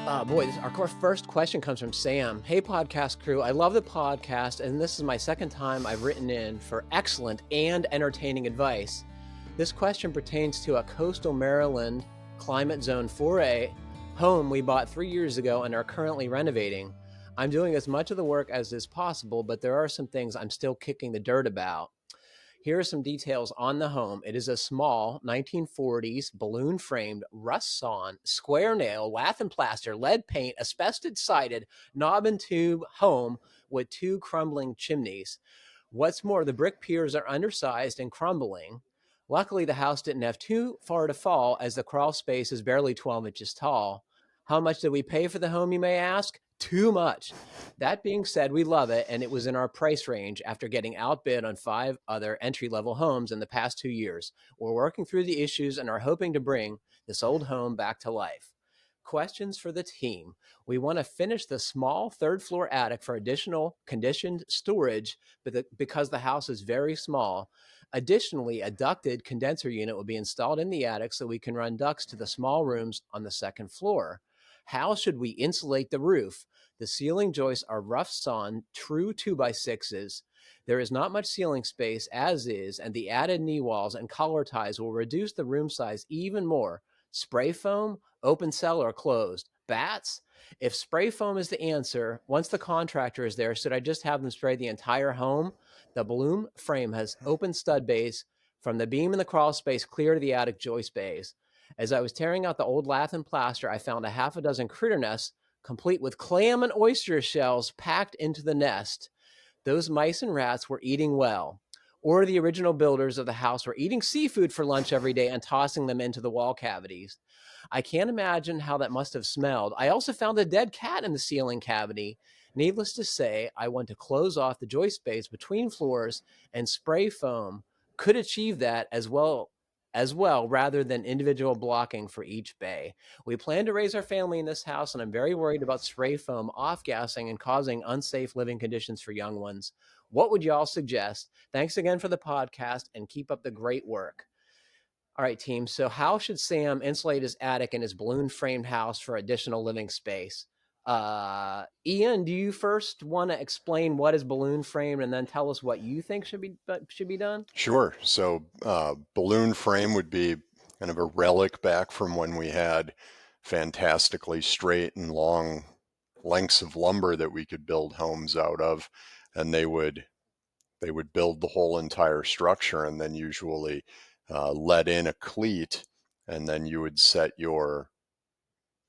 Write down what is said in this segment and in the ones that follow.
Our first question comes from Sam. Hey, podcast crew. I love the podcast, and this is my second time I've written in for excellent and entertaining advice. This question pertains to a coastal Maryland climate zone 4A home we bought 3 years ago and are currently renovating. I'm doing as much of the work as is possible, but there are some things I'm still kicking the dirt about. Here are some details on the home. It is a small 1940s balloon-framed, rust-sawn, square nail, lath and plaster, lead paint, asbestos-sided, knob and tube home with 2 crumbling chimneys. What's more, the brick piers are undersized and crumbling. Luckily, the house didn't have too far to fall as the crawl space is barely 12 inches tall. How much did we pay for the home, you may ask? Too much. That being said, we love it, and it was in our price range after getting outbid on 5 other entry-level homes in the past 2 years. We're working through the issues and are hoping to bring this old home back to life. Questions for the team. We want to finish the small third-floor attic for additional conditioned storage because the house is very small. Additionally, a ducted condenser unit will be installed in the attic so we can run ducts to the small rooms on the second floor. How should we insulate the roof? The ceiling joists are rough-sawn, true 2x6s. There is not much ceiling space as is, and the added knee walls and collar ties will reduce the room size even more. Spray foam, open cell or closed. Bats? If spray foam is the answer, once the contractor is there, should I just have them spray the entire home? The balloon frame has open stud bays from the beam in the crawl space clear to the attic joist bays. As I was tearing out the old lath and plaster, I found a half a dozen critter nests complete with clam and oyster shells packed into the nest. Those mice and rats were eating well. Or the original builders of the house were eating seafood for lunch every day and tossing them into the wall cavities. I can't imagine how that must have smelled. I also found a dead cat in the ceiling cavity. Needless to say, I want to close off the joist space between floors, and spray foam could achieve that as well rather than individual blocking for each bay. We plan to raise our family in this house, and I'm very worried about spray foam off-gassing and causing unsafe living conditions for young ones. What would y'all suggest? Thanks again for the podcast, and keep up the great work. All right, team. So how should Sam insulate his attic and his balloon-framed house for additional living space? Ian, do you first want to explain what is balloon framed and then tell us what you think should be done? Sure. So balloon frame would be kind of a relic back from when we had fantastically straight and long lengths of lumber that we could build homes out of, and they would build the whole entire structure and then usually let in a cleat, and then you would set your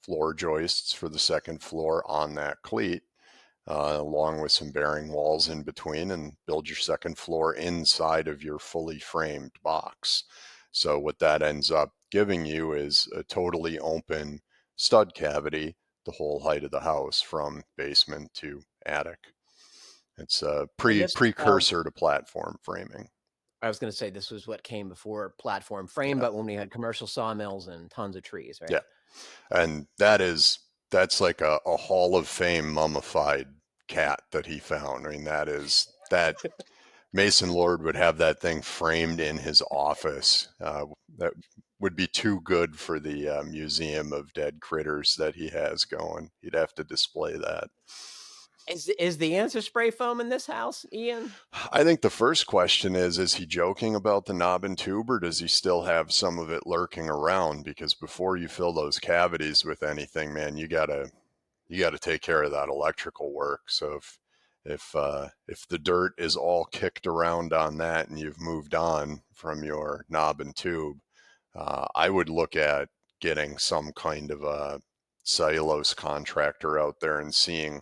floor joists for the second floor on that cleat, along with some bearing walls in between, and build your second floor inside of your fully framed box. So what that ends up giving you is a totally open stud cavity the whole height of the house from basement to attic. It's a precursor to platform framing. I was going to say this was what came before platform frame, but when we had commercial sawmills and tons of trees, right? Yeah. And that's like a Hall of Fame mummified cat that he found. I mean, that Mason Lord would have that thing framed in his office. That would be too good for the museum of dead critters that he has going. He'd have to display that. Is the answer spray foam in this house, Ian? I think the first question is he joking about the knob and tube, or does he still have some of it lurking around? Because before you fill those cavities with anything, man, you gotta take care of that electrical work. So if the dirt is all kicked around on that and you've moved on from your knob and tube, I would look at getting some kind of a cellulose contractor out there and seeing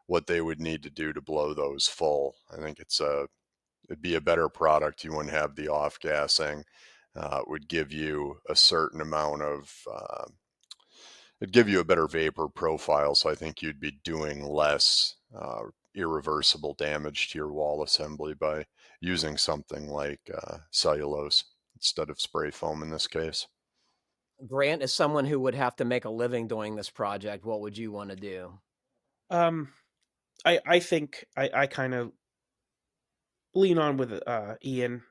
what they would need to do to blow those full. I think it'd be a better product. You wouldn't have the off gassing. It would give you a certain amount of, it'd give you a better vapor profile. So I think you'd be doing less irreversible damage to your wall assembly by using something like cellulose instead of spray foam in this case. Grant, as someone who would have to make a living doing this project, what would you want to do? I think I kind of lean on with Ian.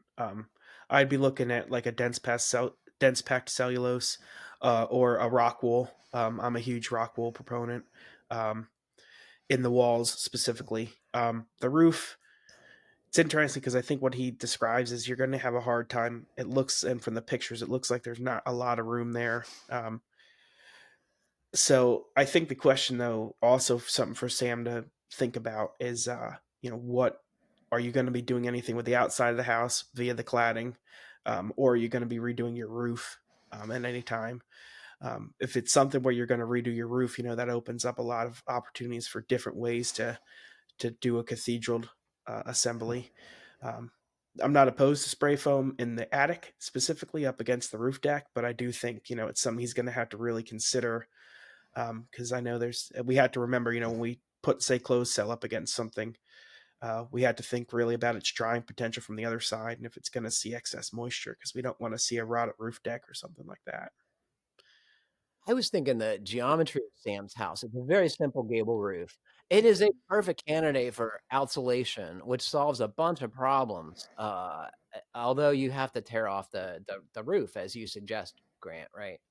I'd be looking at like a dense packed cellulose. or a rock wool. I'm a huge rock wool proponent in the walls specifically. The roof, it's interesting because I think what he describes is you're going to have a hard time. It looks, and from the pictures, it looks like there's not a lot of room there. So I think the question, though, also something for Sam to think about is, what are you going to be doing anything with the outside of the house via the cladding, or are you going to be redoing your roof at any time? If it's something where you're going to redo your roof, that opens up a lot of opportunities for different ways to do a cathedral assembly. Um, I'm not opposed to spray foam in the attic, specifically up against the roof deck, but I do think it's something he's going to have to really consider, because I know we had to remember, when we put, say, closed cell up against something, we had to think really about its drying potential from the other side, and if it's going to see excess moisture, because we don't want to see a rotted roof deck or something like that. I was thinking the geometry of Sam's house. It's a very simple gable roof. It is a perfect candidate for outsolation, which solves a bunch of problems. Although you have to tear off the roof, as you suggest, Grant, right?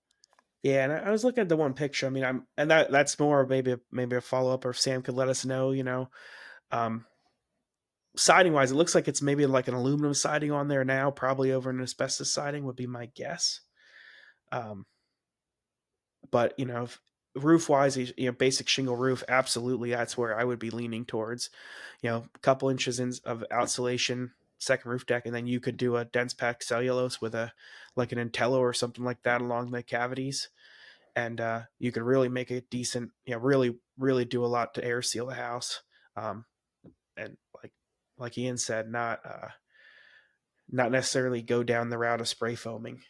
Yeah, and I was looking at the one picture. I mean, that's more maybe a follow up, or if Sam could let us know. Siding wise, it looks like it's maybe like an aluminum siding on there now, probably over an asbestos siding would be my guess. But roof wise, basic shingle roof, absolutely, that's where I would be leaning towards. A couple inches of outsolation, second roof deck, and then you could do a dense packed cellulose with like an Intello or something like that along the cavities, and you could really make a decent, really really do a lot to air seal the house. And like Ian said, not necessarily go down the route of spray foaming.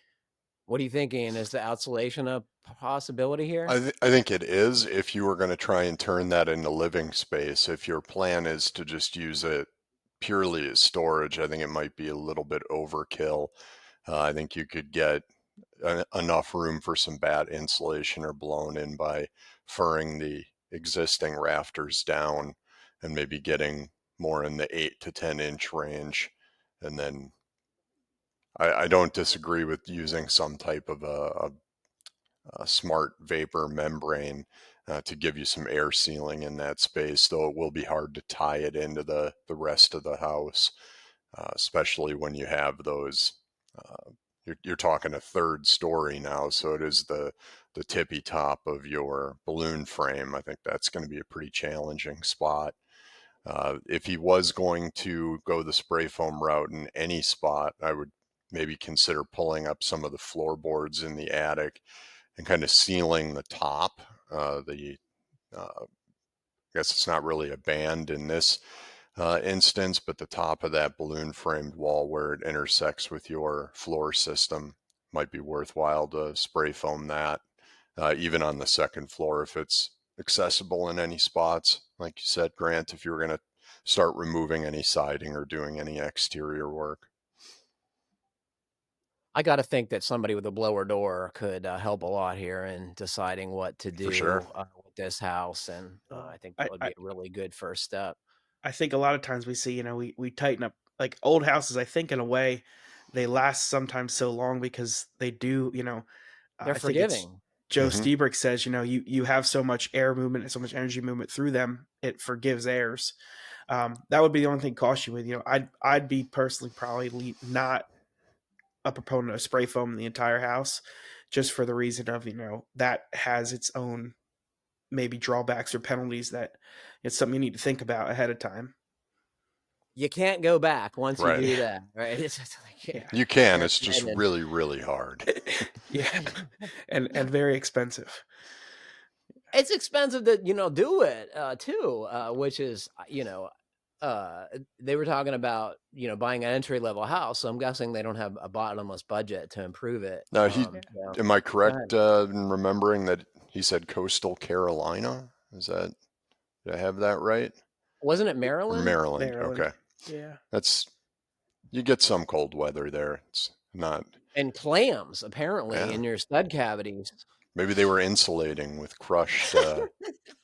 What are you thinking? Is the outsolation a possibility here? I think it is if you were going to try and turn that into living space. If your plan is to just use it purely as storage, I think it might be a little bit overkill. I think you could get enough room for some bad insulation or blown in by furring the existing rafters down and maybe getting more in the 8 to 10 inch range. And then I don't disagree with using some type of a smart vapor membrane to give you some air sealing in that space, though it will be hard to tie it into the rest of the house, especially when you have those. You're talking a third story now, so it is the tippy top of your balloon frame. I think that's going to be a pretty challenging spot. If he was going to go the spray foam route in any spot, I would maybe consider pulling up some of the floorboards in the attic and kind of sealing the top. I guess it's not really a band in this instance, but the top of that balloon framed wall where it intersects with your floor system might be worthwhile to spray foam that, even on the second floor if it's accessible in any spots. Like you said, Grant, if you were going to start removing any siding or doing any exterior work. I got to think that somebody with a blower door could help a lot here in deciding what to do For sure. with this house, and I think that would be a really good first step. I think a lot of times we see, we tighten up, like old houses. I think in a way, they last sometimes so long because they do, They're I think it's forgiving. Joe Stiebrick says, you have so much air movement and so much energy movement through them, it forgives errors. That would be the only thing caution with, I'd be personally probably not a proponent of spray foam in the entire house, just for the reason of, that has its own maybe drawbacks or penalties that it's something you need to think about ahead of time. You can't go back once you do that, right? It's like, you can. It's just really, really hard. Yeah, and very expensive. It's expensive to do it too, which is they were talking about buying an entry level house, so I'm guessing they don't have a bottomless budget to improve it. Now, am I correct in remembering that he said coastal Carolina? Did I have that right? Wasn't it Maryland? Maryland. Okay. Yeah. You get some cold weather there. It's not. And clams, apparently, in your stud cavities. Maybe they were insulating with crushed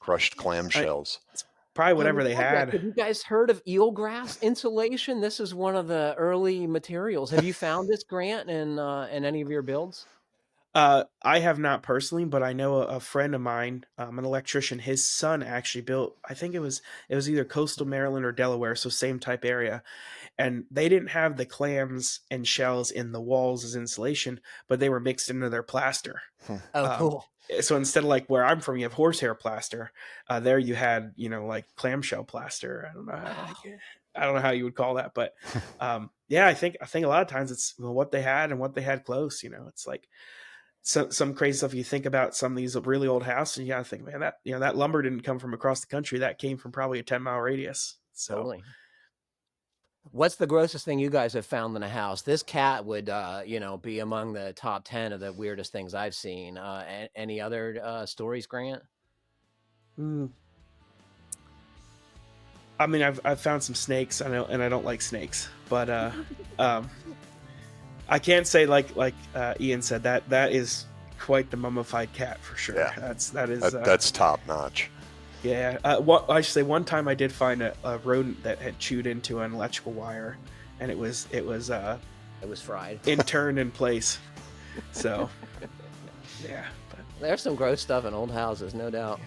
clamshells. It's probably whatever they had. Have you guys heard of eelgrass insulation? This is one of the early materials. Have you found this, Grant, in any of your builds? I have not personally, but I know a friend of mine, an electrician. His son actually built. I think it was either coastal Maryland or Delaware, so same type area. And they didn't have the clams and shells in the walls as insulation, but they were mixed into their plaster. Oh, Um, cool. so instead of like where I'm from, you have horsehair plaster. There you had, like clamshell plaster. Wow. I don't know how you would call that, but yeah, I think a lot of times it's what they had and what they had close. It's like some crazy stuff. You think about some of these really old houses, and you gotta think, man, that lumber didn't come from across the country. That came from probably a 10-mile radius. So. Totally. What's the grossest thing you guys have found in a house? This cat would, be among the top 10 of the weirdest things I've seen. Any other stories, Grant? Hmm. I mean, I've found some snakes. I know, and I don't like snakes, but I can't say like Ian said that is quite the mummified cat for sure. Yeah. That's top notch. Yeah. I should say one time I did find a rodent that had chewed into an electrical wire, and it was It was fried. interned in place. So yeah. But There's some gross stuff in old houses, no doubt.